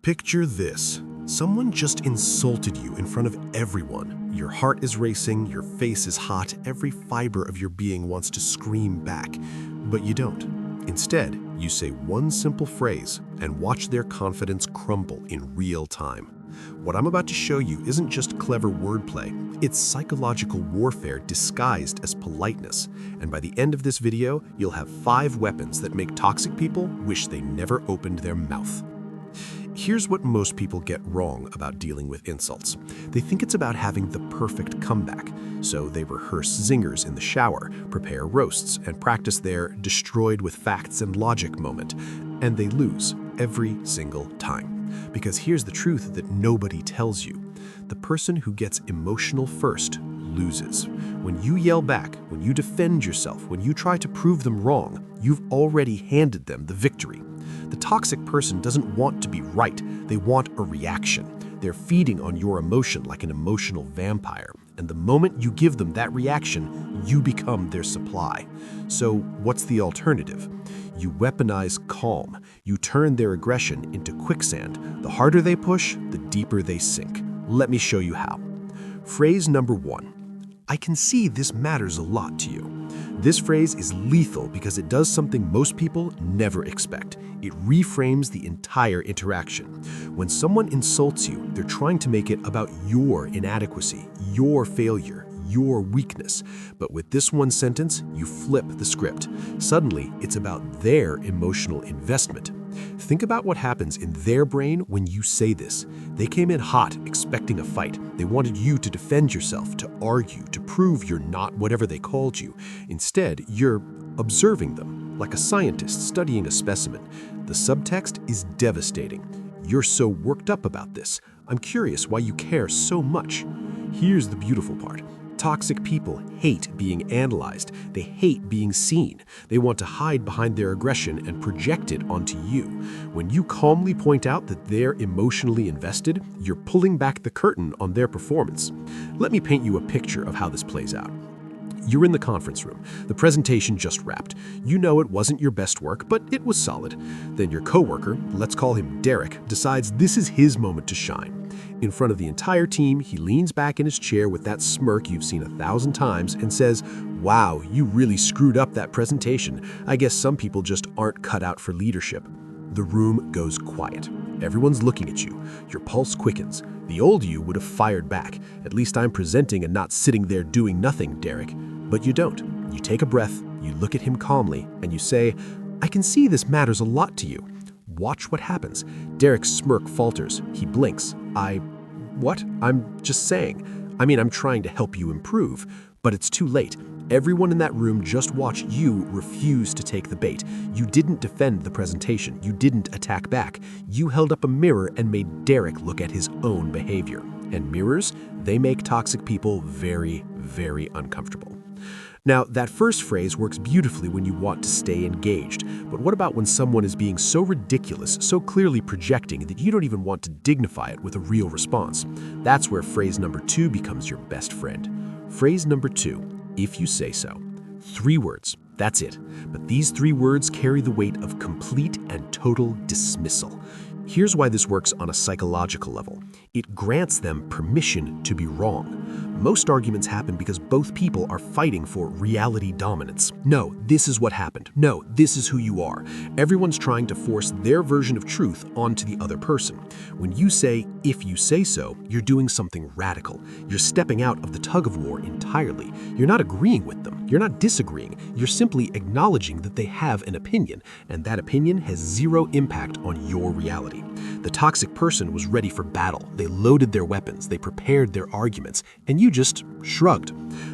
Picture this. Someone just insulted you in front of everyone. Your heart is racing, your face is hot, every fiber of your being wants to scream back. But you don't. Instead, you say one simple phrase and watch their confidence crumble in real time. What I'm about to show you isn't just clever wordplay, it's psychological warfare disguised as politeness. And by the end of this video, you'll have 5 weapons that make toxic people wish they never opened their mouth. Here's what most people get wrong about dealing with insults. They think it's about having the perfect comeback. So they rehearse zingers in the shower, prepare roasts, and practice their destroyed with facts and logic moment. And they lose every single time. Because here's the truth that nobody tells you. The person who gets emotional first loses. When you yell back, when you defend yourself, when you try to prove them wrong, you've already handed them the victory. The toxic person doesn't want to be right, they want a reaction. They're feeding on your emotion like an emotional vampire. And the moment you give them that reaction, you become their supply. So what's the alternative? You weaponize calm. You turn their aggression into quicksand. The harder they push, the deeper they sink. Let me show you how. Phrase number 1. I can see this matters a lot to you. This phrase is lethal because it does something most people never expect. It reframes the entire interaction. When someone insults you, they're trying to make it about your inadequacy, your failure, your weakness. But with this one sentence, you flip the script. Suddenly, it's about their emotional investment. Think about what happens in their brain when you say this. They came in hot, expecting a fight. They wanted you to defend yourself, to argue, to prove you're not whatever they called you. Instead, you're observing them, like a scientist studying a specimen. The subtext is devastating. You're so worked up about this. I'm curious why you care so much. Here's the beautiful part. Toxic people hate being analyzed. They hate being seen. They want to hide behind their aggression and project it onto you. When you calmly point out that they're emotionally invested, you're pulling back the curtain on their performance. Let me paint you a picture of how this plays out. You're in the conference room. The presentation just wrapped. You know it wasn't your best work, but it was solid. Then your coworker, let's call him Derek, decides this is his moment to shine. In front of the entire team, he leans back in his chair with that smirk you've seen 1,000 times and says, "Wow, you really screwed up that presentation. I guess some people just aren't cut out for leadership." The room goes quiet. Everyone's looking at you. Your pulse quickens. The old you would have fired back. "At least I'm presenting and not sitting there doing nothing, Derek." But you don't. You take a breath, you look at him calmly, and you say, "I can see this matters a lot to you." Watch what happens. Derek's smirk falters. He blinks. What? I'm just saying. I'm trying to help you improve." But it's too late. Everyone in that room just watched you refuse to take the bait. You didn't defend the presentation. You didn't attack back. You held up a mirror and made Derek look at his own behavior. And mirrors, they make toxic people very, very uncomfortable. Now, that first phrase works beautifully when you want to stay engaged. But what about when someone is being so ridiculous, so clearly projecting that you don't even want to dignify it with a real response? That's where phrase number 2 becomes your best friend. Phrase number 2, if you say so. 3 words, that's it. But these 3 words carry the weight of complete and total dismissal. Here's why this works on a psychological level. It grants them permission to be wrong. Most arguments happen because both people are fighting for reality dominance. No, this is what happened. No, this is who you are. Everyone's trying to force their version of truth onto the other person. When you say, "if you say so," you're doing something radical. You're stepping out of the tug-of-war entirely. You're not agreeing with them. You're not disagreeing. You're simply acknowledging that they have an opinion, and that opinion has 0 impact on your reality. The toxic person was ready for battle. They loaded their weapons, they prepared their arguments, and you just shrugged.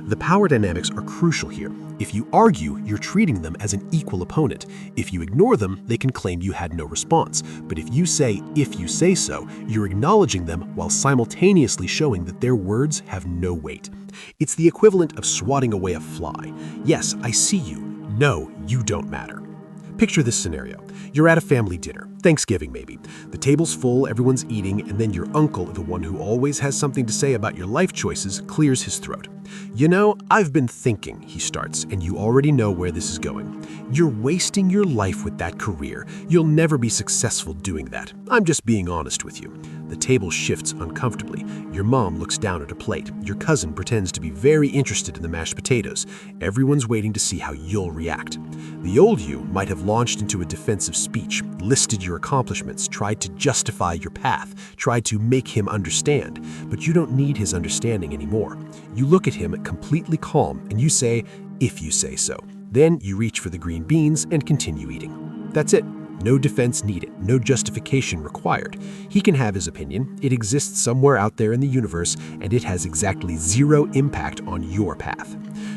The power dynamics are crucial here. If you argue, you're treating them as an equal opponent. If you ignore them, they can claim you had no response. But if you say, "if you say so," you're acknowledging them while simultaneously showing that their words have no weight. It's the equivalent of swatting away a fly. "Yes, I see you. No, you don't matter." Picture this scenario. You're at a family dinner, Thanksgiving maybe. The table's full, everyone's eating, and then your uncle, the one who always has something to say about your life choices, clears his throat. "You know, I've been thinking," he starts, and you already know where this is going. "You're wasting your life with that career. You'll never be successful doing that. I'm just being honest with you." The table shifts uncomfortably. Your mom looks down at a plate. Your cousin pretends to be very interested in the mashed potatoes. Everyone's waiting to see how you'll react. The old you might have launched into a defensive speech, listed your accomplishments, tried to justify your path, tried to make him understand. But you don't need his understanding anymore. You look at him completely calm and you say, "If you say so." Then you reach for the green beans and continue eating. That's it. No defense needed, no justification required. He can have his opinion. It exists somewhere out there in the universe, and it has exactly zero impact on your path.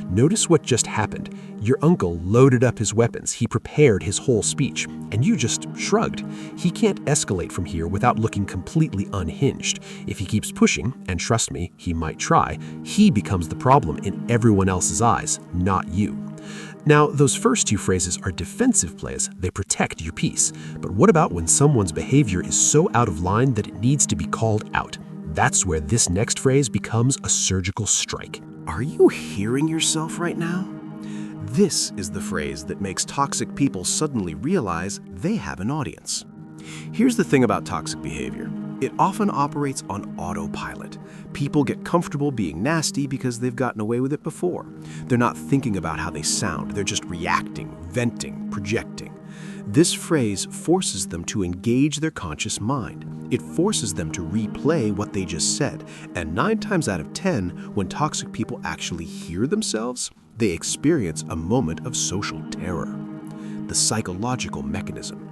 Notice what just happened. Your uncle loaded up his weapons. He prepared his whole speech, and you just shrugged. He can't escalate from here without looking completely unhinged. If he keeps pushing, and trust me, he might try, he becomes the problem in everyone else's eyes, not you. Now, those first two phrases are defensive plays. They protect your peace. But what about when someone's behavior is so out of line that it needs to be called out? That's where this next phrase becomes a surgical strike. Are you hearing yourself right now? This is the phrase that makes toxic people suddenly realize they have an audience. Here's the thing about toxic behavior. It often operates on autopilot. People get comfortable being nasty because they've gotten away with it before. They're not thinking about how they sound. They're just reacting, venting, projecting. This phrase forces them to engage their conscious mind. It forces them to replay what they just said. And 9 times out of 10, when toxic people actually hear themselves, they experience a moment of social terror. The psychological mechanism.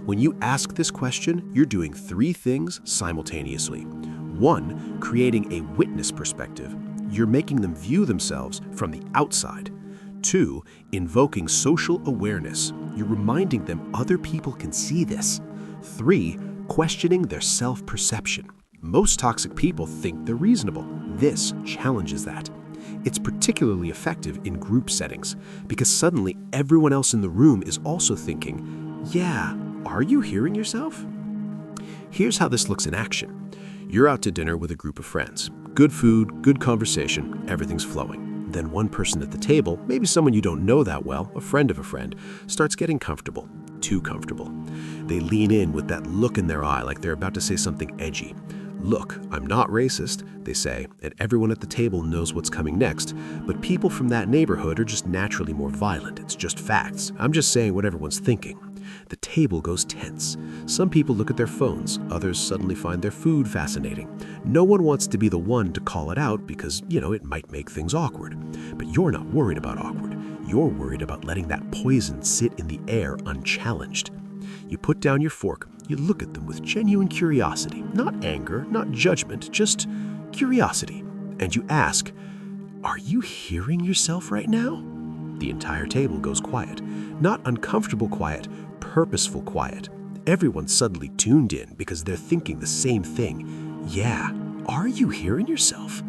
When you ask this question, you're doing 3 things simultaneously. 1, creating a witness perspective. You're making them view themselves from the outside. 2, invoking social awareness. You're reminding them other people can see this. 3, questioning their self-perception. Most toxic people think they're reasonable. This challenges that. It's particularly effective in group settings because suddenly everyone else in the room is also thinking, "Yeah, are you hearing yourself?" Here's how this looks in action. You're out to dinner with a group of friends. Good food, good conversation, everything's flowing. Then one person at the table, maybe someone you don't know that well, a friend of a friend, starts getting comfortable, too comfortable. They lean in with that look in their eye like they're about to say something edgy. "Look, I'm not racist," they say, and everyone at the table knows what's coming next. But people from that neighborhood are just naturally more violent. It's just facts. I'm just saying what everyone's thinking. The table goes tense. Some people look at their phones. Others suddenly find their food fascinating. No one wants to be the one to call it out because, it might make things awkward. But you're not worried about awkward. You're worried about letting that poison sit in the air unchallenged. You put down your fork. You look at them with genuine curiosity. Not anger, not judgment, just curiosity. And you ask, "Are you hearing yourself right now?" The entire table goes quiet. Not uncomfortable quiet, purposeful quiet. Everyone's suddenly tuned in because they're thinking the same thing. "Yeah, are you hearing yourself?"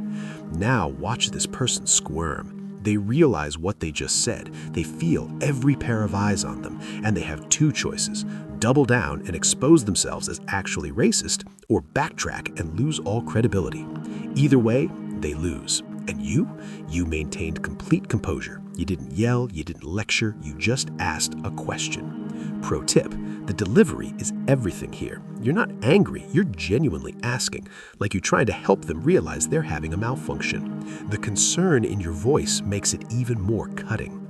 Now watch this person squirm. They realize what they just said. They feel every pair of eyes on them, and they have 2 choices. Double down and expose themselves as actually racist, or backtrack and lose all credibility. Either way, they lose. And you maintained complete composure. You didn't yell, you didn't lecture, you just asked a question. Pro tip, the delivery is everything here. You're not angry, you're genuinely asking, like you're trying to help them realize they're having a malfunction. The concern in your voice makes it even more cutting.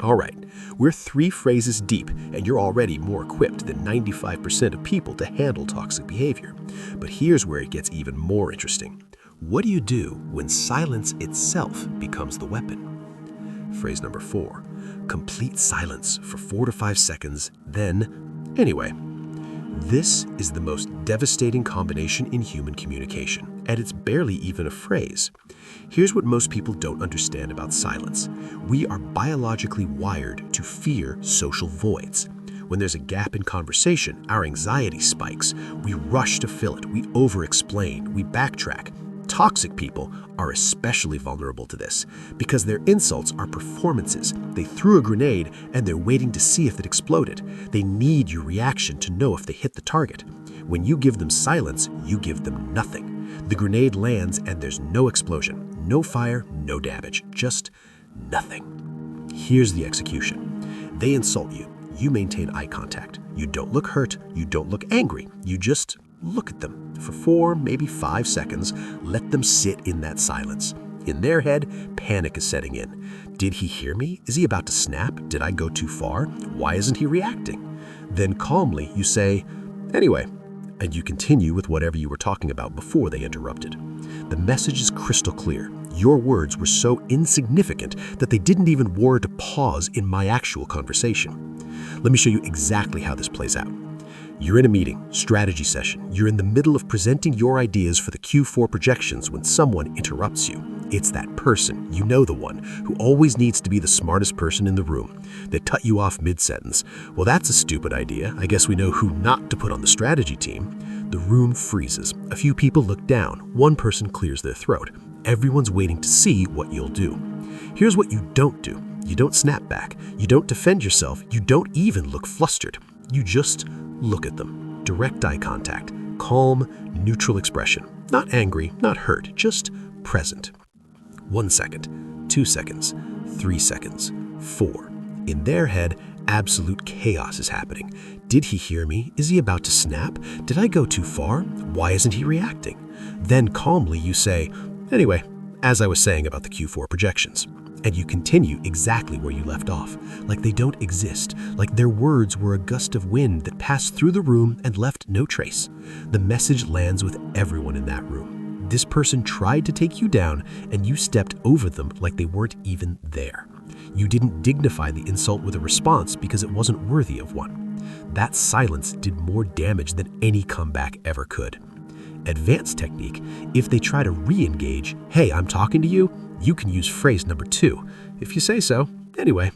All right, we're 3 phrases deep, and you're already more equipped than 95% of people to handle toxic behavior. But here's where it gets even more interesting. What do you do when silence itself becomes the weapon? Phrase number 4, complete silence for 4 to 5 seconds, then, anyway. This is the most devastating combination in human communication, and it's barely even a phrase. Here's what most people don't understand about silence. We are biologically wired to fear social voids. When there's a gap in conversation, our anxiety spikes. We rush to fill it, we over-explain, we backtrack. Toxic people are especially vulnerable to this because their insults are performances. They threw a grenade and they're waiting to see if it exploded. They need your reaction to know if they hit the target. When you give them silence, you give them nothing. The grenade lands and there's no explosion, no fire, no damage, just nothing. Here's the execution. They insult you. You maintain eye contact. You don't look hurt. You don't look angry. You just look at them for 4, maybe 5 seconds. Let them sit in that silence. In their head, panic is setting in. Did he hear me? Is he about to snap? Did I go too far? Why isn't he reacting? Then calmly you say, anyway, and you continue with whatever you were talking about before they interrupted. The message is crystal clear. Your words were so insignificant that they didn't even warrant a pause in my actual conversation. Let me show you exactly how this plays out. You're in a meeting, strategy session. You're in the middle of presenting your ideas for the Q4 projections when someone interrupts you. It's that person, you know the one, who always needs to be the smartest person in the room. They cut you off mid-sentence. Well, that's a stupid idea. I guess we know who not to put on the strategy team. The room freezes. A few people look down. One person clears their throat. Everyone's waiting to see what you'll do. Here's what you don't do. You don't snap back. You don't defend yourself. You don't even look flustered. You just look at them. Direct eye contact. Calm, neutral expression. Not angry, not hurt, just present. 1 second, 2 seconds, 3 seconds, 4. In their head, absolute chaos is happening. Did he hear me? Is he about to snap? Did I go too far? Why isn't he reacting? Then calmly you say, anyway, as I was saying about the Q4 projections. And you continue exactly where you left off, like they don't exist, like their words were a gust of wind that passed through the room and left no trace. The message lands with everyone in that room. This person tried to take you down, and you stepped over them like they weren't even there. You didn't dignify the insult with a response because it wasn't worthy of one. That silence did more damage than any comeback ever could. Advanced technique, if they try to re-engage, hey, I'm talking to you, you can use phrase number 2. If you say so, anyway,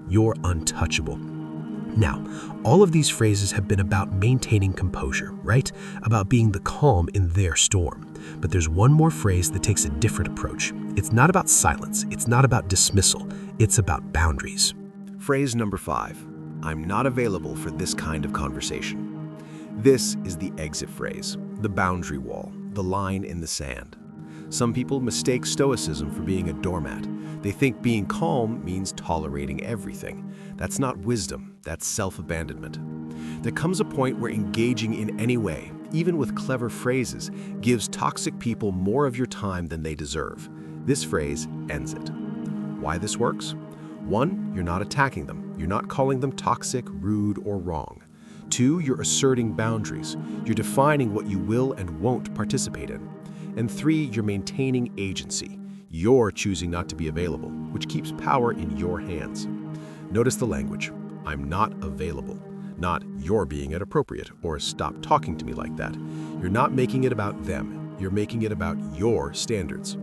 you're untouchable. Now, all of these phrases have been about maintaining composure, right? About being the calm in their storm. But there's one more phrase that takes a different approach. It's not about silence. It's not about dismissal. It's about boundaries. Phrase number 5. I'm not available for this kind of conversation. This is the exit phrase, the boundary wall, the line in the sand. Some people mistake stoicism for being a doormat. They think being calm means tolerating everything. That's not wisdom, that's self-abandonment. There comes a point where engaging in any way, even with clever phrases, gives toxic people more of your time than they deserve. This phrase ends it. Why this works? 1, you're not attacking them. You're not calling them toxic, rude, or wrong. 2, you're asserting boundaries. You're defining what you will and won't participate in. And 3, you're maintaining agency. You're choosing not to be available, which keeps power in your hands. Notice the language. I'm not available. Not you're being inappropriate or stop talking to me like that. You're not making it about them. You're making it about your standards.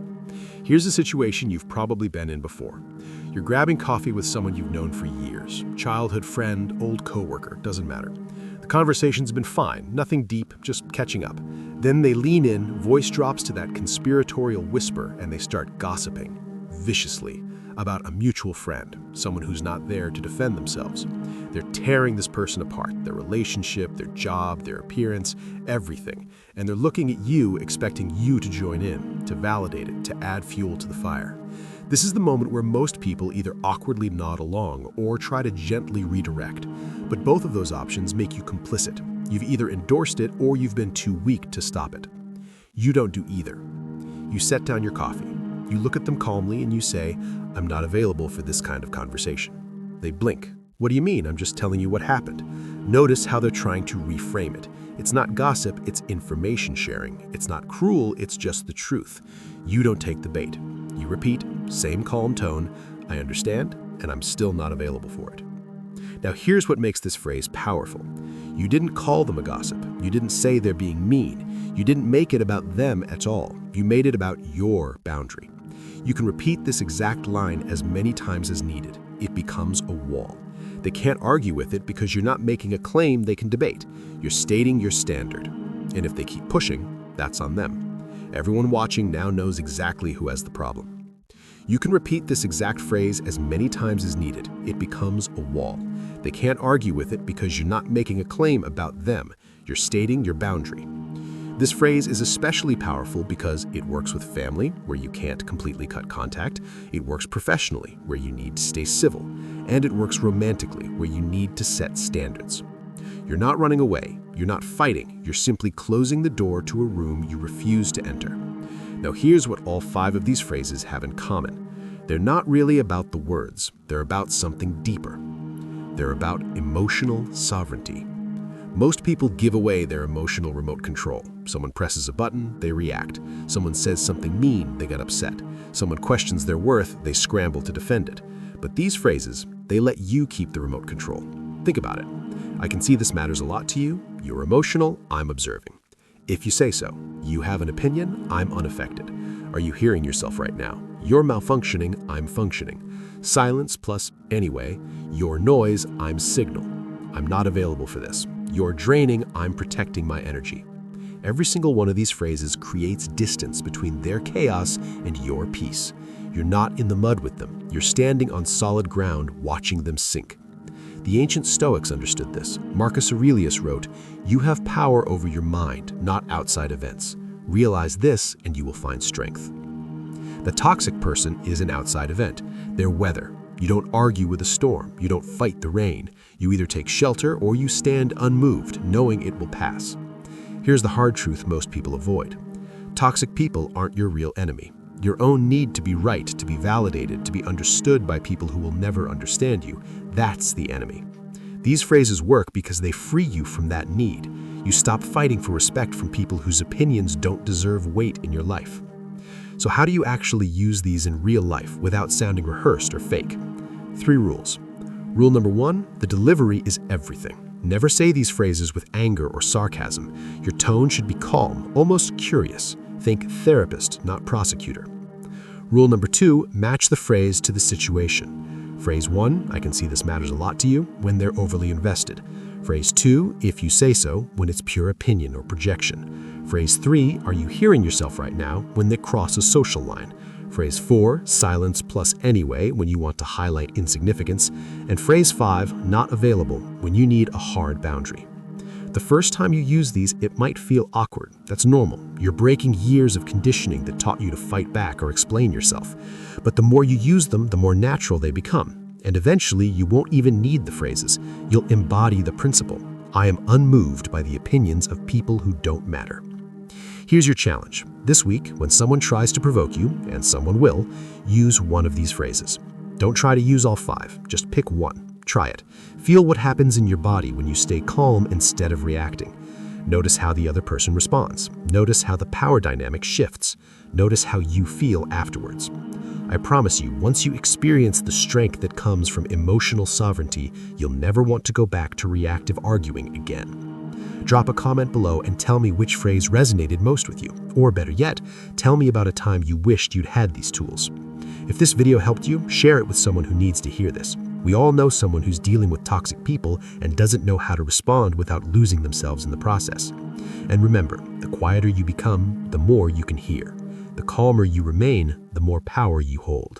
Here's a situation you've probably been in before. You're grabbing coffee with someone you've known for years. Childhood friend, old coworker, doesn't matter. The conversation's been fine, nothing deep, just catching up. Then they lean in, voice drops to that conspiratorial whisper, and they start gossiping, viciously, about a mutual friend, someone who's not there to defend themselves. They're tearing this person apart, their relationship, their job, their appearance, everything. And they're looking at you, expecting you to join in, to validate it, to add fuel to the fire. This is the moment where most people either awkwardly nod along or try to gently redirect. But both of those options make you complicit. You've either endorsed it or you've been too weak to stop it. You don't do either. You set down your coffee. You look at them calmly and you say, I'm not available for this kind of conversation. They blink. What do you mean? I'm just telling you what happened. Notice how they're trying to reframe it. It's not gossip, it's information sharing. It's not cruel, it's just the truth. You don't take the bait. You repeat, same calm tone, I understand, and I'm still not available for it. Now here's what makes this phrase powerful. You didn't call them a gossip. You didn't say they're being mean. You didn't make it about them at all. You made it about your boundary. You can repeat this exact line as many times as needed. It becomes a wall. They can't argue with it because you're not making a claim they can debate. You're stating your standard. And if they keep pushing, that's on them. Everyone watching now knows exactly who has the problem. You can repeat this exact phrase as many times as needed. It becomes a wall. They can't argue with it because you're not making a claim about them. You're stating your boundary. This phrase is especially powerful because it works with family, where you can't completely cut contact. It works professionally, where you need to stay civil. And it works romantically, where you need to set standards. You're not running away. You're not fighting. You're simply closing the door to a room you refuse to enter. Now here's what all 5 of these phrases have in common. They're not really about the words. They're about something deeper. They're about emotional sovereignty. Most people give away their emotional remote control. Someone presses a button, they react. Someone says something mean, they get upset. Someone questions their worth, they scramble to defend it. But these phrases, they let you keep the remote control. Think about it. I can see this matters a lot to you. You're emotional, I'm observing. If you say so, you have an opinion, I'm unaffected. Are you hearing yourself right now? You're malfunctioning, I'm functioning. Silence plus anyway, your noise, I'm signal. I'm not available for this. You're draining, I'm protecting my energy. Every single one of these phrases creates distance between their chaos and your peace. You're not in the mud with them. You're standing on solid ground, watching them sink. The ancient Stoics understood this. Marcus Aurelius wrote, "You have power over your mind, not outside events. Realize this and you will find strength." The toxic person is an outside event. They're weather. You don't argue with a storm. You don't fight the rain. You either take shelter or you stand unmoved, knowing it will pass. Here's the hard truth most people avoid. Toxic people aren't your real enemy. Your own need to be right, to be validated, to be understood by people who will never understand you, that's the enemy. These phrases work because they free you from that need. You stop fighting for respect from people whose opinions don't deserve weight in your life. So how do you actually use these in real life without sounding rehearsed or fake? 3 rules. Rule number 1, the delivery is everything. Never say these phrases with anger or sarcasm. Your tone should be calm, almost curious. Think therapist, not prosecutor. Rule number 2, match the phrase to the situation. Phrase 1, I can see this matters a lot to you, when they're overly invested. Phrase 2, if you say so, when it's pure opinion or projection. Phrase 3, are you hearing yourself right now, when they cross a social line. Phrase 4, silence plus anyway, when you want to highlight insignificance. And phrase 5, not available, when you need a hard boundary. The first time you use these, it might feel awkward. That's normal. You're breaking years of conditioning that taught you to fight back or explain yourself. But the more you use them, the more natural they become. And eventually, you won't even need the phrases. You'll embody the principle. I am unmoved by the opinions of people who don't matter. Here's your challenge. This week, when someone tries to provoke you, and someone will, use one of these phrases. Don't try to use all 5. Just pick one. Try it. Feel what happens in your body when you stay calm instead of reacting. Notice how the other person responds. Notice how the power dynamic shifts. Notice how you feel afterwards. I promise you, once you experience the strength that comes from emotional sovereignty, you'll never want to go back to reactive arguing again. Drop a comment below and tell me which phrase resonated most with you. Or better yet, tell me about a time you wished you'd had these tools. If this video helped you, share it with someone who needs to hear this. We all know someone who's dealing with toxic people and doesn't know how to respond without losing themselves in the process. And remember, the quieter you become, the more you can hear. The calmer you remain, the more power you hold.